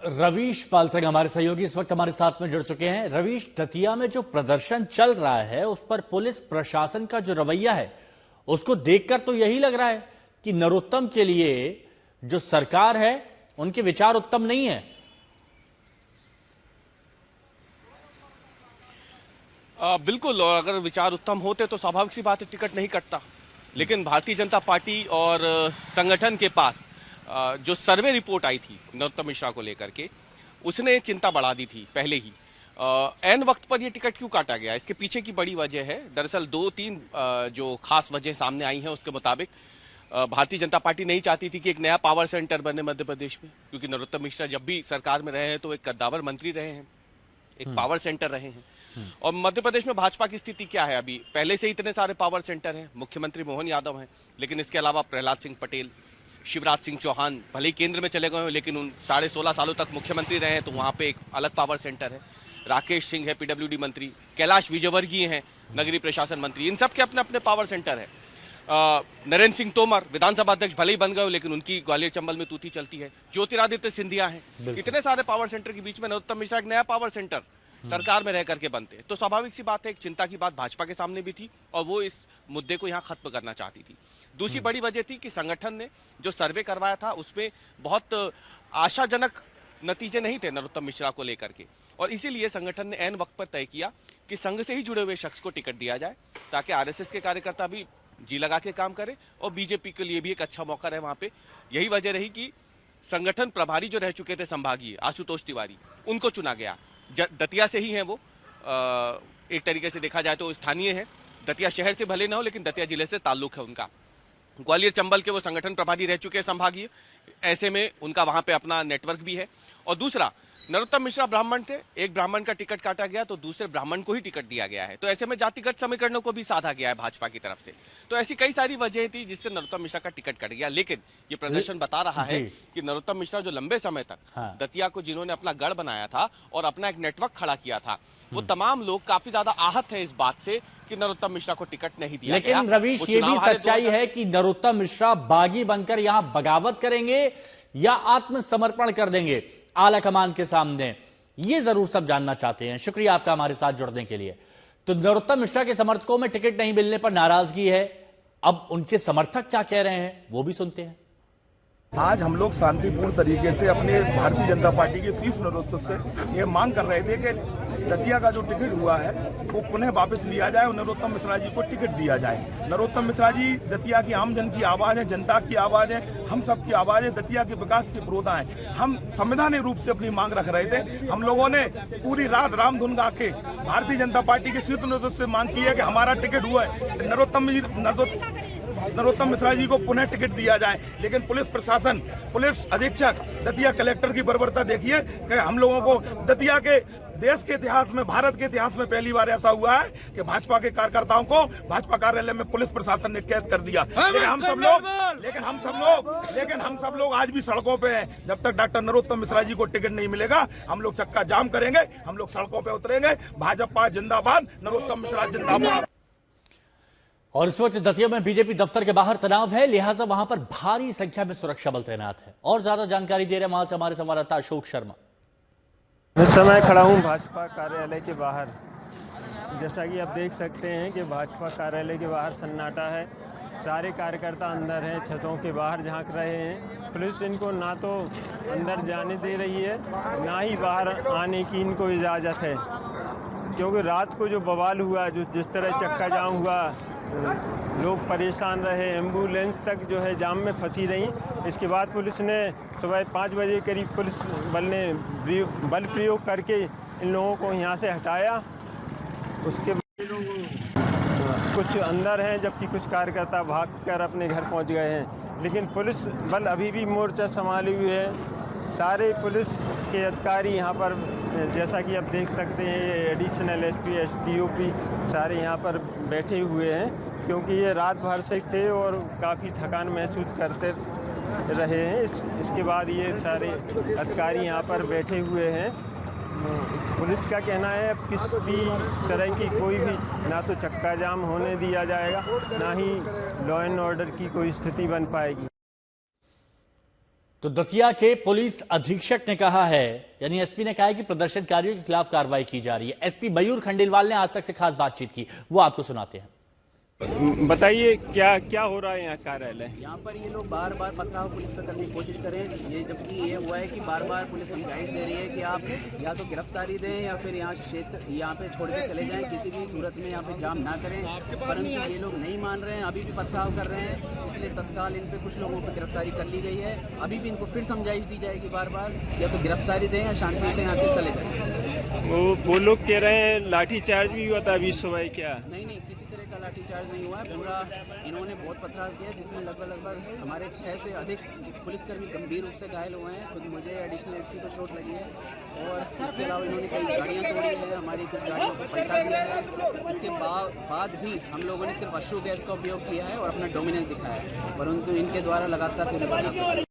रवीश पाल सिंह हमारे सहयोगी इस वक्त हमारे साथ में जुड़ चुके हैं। रवीश, दतिया में जो प्रदर्शन चल रहा है उस पर पुलिस प्रशासन का जो रवैया है उसको देखकर तो यही लग रहा है कि नरोत्तम के लिए जो सरकार है उनके विचार उत्तम नहीं है। बिल्कुल, और अगर विचार उत्तम होते तो स्वाभाविक सी बात है टिकट नहीं कटता। लेकिन भारतीय जनता पार्टी और संगठन के पास जो सर्वे रिपोर्ट आई थी नरोत्तम मिश्रा को लेकर के, उसने चिंता बढ़ा दी थी पहले ही। ऐन वक्त पर यह टिकट क्यों काटा गया, इसके पीछे की बड़ी वजह है। दरअसल 2-3 जो खास वजह सामने आई हैं उसके मुताबिक भारतीय जनता पार्टी नहीं चाहती थी कि एक नया पावर सेंटर बने मध्य प्रदेश में, क्योंकि नरोत्तम मिश्रा जब भी सरकार में रहे हैं तो एक कद्दावर मंत्री रहे हैं, एक पावर सेंटर रहे हैं। और मध्य प्रदेश में भाजपा की स्थिति क्या है, अभी पहले से इतने सारे पावर सेंटर हैं, मुख्यमंत्री मोहन यादव हैं, लेकिन इसके अलावा प्रहलाद सिंह पटेल, शिवराज सिंह चौहान भले ही केंद्र में चले गए हैं लेकिन उन 16.5 सालों तक मुख्यमंत्री रहे हैं, तो वहां पे एक अलग पावर सेंटर है। राकेश सिंह है पीडब्ल्यूडी मंत्री, कैलाश विजयवर्गीय हैं नगरीय प्रशासन मंत्री, इन सब के अपने अपने पावर सेंटर है। नरेंद्र सिंह तोमर विधानसभा अध्यक्ष भले ही बन गए लेकिन उनकी ग्वालियर चंबल में तूती चलती है। ज्योतिरादित्य सिंधिया हैं। इतने सारे पावर सेंटर के बीच में नरोत्तम मिश्रा एक नया पावर सेंटर सरकार में रह करके बनते, तो स्वाभाविक सी बात है एक चिंता की बात भाजपा के सामने भी थी और वो इस मुद्दे को यहाँ खत्म करना चाहती थी। दूसरी बड़ी वजह थी कि संगठन ने जो सर्वे करवाया था उसमें बहुत आशाजनक नतीजे नहीं थे नरोत्तम मिश्रा को लेकर के, और इसीलिए संगठन ने ऐन वक्त पर तय किया कि संघ से ही जुड़े हुए शख्स को टिकट दिया जाए, ताकि आरएसएस के कार्यकर्ता भी जी लगा के काम करें और बीजेपी के लिए भी एक अच्छा मौका रहे वहां पे। यही वजह रही कि संगठन प्रभारी जो रह चुके थे संभागीय आशुतोष तिवारी, उनको चुना गया। दतिया से ही हैं वो, एक तरीके से देखा जाए तो स्थानीय है, दतिया शहर से भले ना हो लेकिन दतिया जिले से ताल्लुक है उनका। ग्वालियर चंबल के वो संगठन प्रभारी रह चुके हैं संभागीय, ऐसे में उनका वहां पे अपना नेटवर्क भी है। और दूसरा, नरोत्तम मिश्रा ब्राह्मण थे, एक ब्राह्मण का टिकट काटा गया तो दूसरे ब्राह्मण को ही टिकट दिया गया है, तो ऐसे में जातिगत समीकरणों को भी साधा गया है भाजपा की तरफ से। तो ऐसी कई सारी वजह थी जिससे नरोत्तम मिश्रा का टिकट कट गया। लेकिन ये प्रदर्शन बता रहा है कि नरोत्तम मिश्रा जो लंबे समय तक दतिया को जिन्होंने अपना गढ़ बनाया था और अपना एक नेटवर्क खड़ा किया था, वो तमाम लोग काफी ज्यादा आहत है इस बात से कि नरोत्तम मिश्रा को टिकट नहीं दिया गया। लेकिन रवीश, ये भी सच्चाई है कि नरोत्तम मिश्रा बागी बनकर यहां बगावत करेंगे या आत्मसमर्पण कर देंगे आला कमान के सामने, ये जरूर सब जानना चाहते हैं। शुक्रिया आपका हमारे साथ जुड़ने के लिए। तो नरोत्तम मिश्रा के समर्थकों में टिकट नहीं मिलने पर नाराजगी है, अब उनके समर्थक क्या कह रहे हैं वो भी सुनते हैं। आज हम लोग शांतिपूर्ण तरीके से अपने भारतीय जनता पार्टी के शीर्ष नेतृत्व से ये मांग कर रहे थे कि दतिया का जो टिकट हुआ है वो पुनः वापस लिया जाए और नरोत्तम मिश्रा जी को टिकट दिया जाए। नरोत्तम मिश्रा जी दतिया की आम जन की आवाज है, जनता की आवाज है, हम सब की आवाज है, दतिया के विकास के पुरोधा है। हम संवैधानिक रूप से अपनी मांग रख रहे थे। हम लोगों ने पूरी रात रामधुन गा के भारतीय जनता पार्टी के शीर्ष नेतृत्व से मांग की है कि हमारा टिकट हुआ है, नरोत्तम मिश्रा जी को पुनः टिकट दिया जाए। लेकिन पुलिस प्रशासन, पुलिस अधीक्षक, दतिया कलेक्टर की बर्बरता देखिए कि हम लोगों को दतिया के देश के इतिहास में, भारत के इतिहास में पहली बार ऐसा हुआ है कि भाजपा के कार्यकर्ताओं को भाजपा कार्यालय में पुलिस प्रशासन ने कैद कर दिया। लेकिन हम सब लोग आज भी सड़कों पे हैं। जब तक डॉक्टर नरोत्तम मिश्रा जी को टिकट नहीं मिलेगा हम लोग चक्का जाम करेंगे, हम लोग सड़कों पे उतरेंगे। भाजपा जिंदाबाद, नरोत्तम मिश्रा जिंदाबाद। और इस वक्त दतिया में बीजेपी दफ्तर के बाहर तनाव है, लिहाजा वहां पर भारी संख्या में सुरक्षा बल तैनात है। और ज्यादा जानकारी दे रहे हैं वहां से हमारे संवाददाता अशोक शर्मा। इस समय खड़ा हूं भाजपा कार्यालय के बाहर। जैसा कि आप देख सकते हैं कि भाजपा कार्यालय के बाहर सन्नाटा है, सारे कार्यकर्ता अंदर हैं, छतों के बाहर झांक रहे हैं। पुलिस इनको ना तो अंदर जाने दे रही है ना ही बाहर आने की इनको इजाज़त है, क्योंकि रात को जो बवाल हुआ, जो जिस तरह चक्का जाम हुआ, लोग परेशान रहे, एम्बुलेंस तक जो है जाम में फंसी रही। इसके बाद पुलिस ने सुबह 5 बजे करीब पुलिस बल ने बल प्रयोग करके इन लोगों को यहाँ से हटाया। उसके बाद कुछ अंदर हैं जबकि कुछ कार्यकर्ता भागकर अपने घर पहुँच गए हैं। लेकिन पुलिस बल अभी भी मोर्चा संभाले हुए है। सारे पुलिस के अधिकारी यहाँ पर, जैसा कि आप देख सकते हैं, ये एडिशनल एसपी, एसडीओपी सारे यहाँ पर बैठे हुए हैं, क्योंकि ये रात भर से थे और काफ़ी थकान महसूस करते रहे हैं। इसके बाद ये सारे अधिकारी यहाँ पर बैठे हुए हैं। पुलिस का कहना है अब किसी भी तरह की कोई भी ना तो चक्का जाम होने दिया जाएगा, ना ही लॉ एंड ऑर्डर की कोई स्थिति बन पाएगी। तो दतिया के पुलिस अधीक्षक ने कहा है, यानी एसपी ने कहा है कि प्रदर्शनकारियों के खिलाफ कार्रवाई की जा रही है। एसपी मयूर खंडेलवाल ने आज तक से खास बातचीत की, वो आपको सुनाते हैं। बताइए क्या क्या हो रहा है यहाँ कार्यालय? यहाँ पर ये लोग बार बार पथराव पुलिस पर करने की कोशिश करें, ये जबकि ये हुआ है कि बार बार पुलिस समझाइश दे रही है कि आप या तो गिरफ्तारी दें या फिर यहाँ क्षेत्र यहाँ पे छोड़ के चले जाएं, किसी भी सूरत में यहाँ पे जाम ना करें। परंतु ये लोग नहीं मान रहे हैं, अभी भी पथराव कर रहे हैं, इसलिए तत्काल इन पे कुछ लोगों पर गिरफ्तारी कर ली गई है। अभी भी इनको फिर समझाइश दी जाएगी बार बार, या तो गिरफ्तारी दें या शांति से यहाँ से चले जाएं। वो लोग कह रहे हैं लाठीचार्ज भी हुआ था अभी सुबह, क्या? नहीं, किसी तरह का लाठीचार्ज नहीं हुआ है। पूरा इन्होंने बहुत पथराव किया, जिसमें लगभग हमारे 6 से अधिक पुलिसकर्मी गंभीर रूप से घायल हुए हैं। खुद मुझे एडिशनल एसपी को चोट लगी है, और इसके अलावा इन्होंने कई गाड़ियाँ तोड़ी है, हमारी कुछ गाड़ियों को पलटा दिया है। इसके बाद भी हम लोगों ने सिर्फ अश्रु गैस का उपयोग किया है और अपना डोमिनेंस दिखाया है, परंतु इनके द्वारा लगातार फिर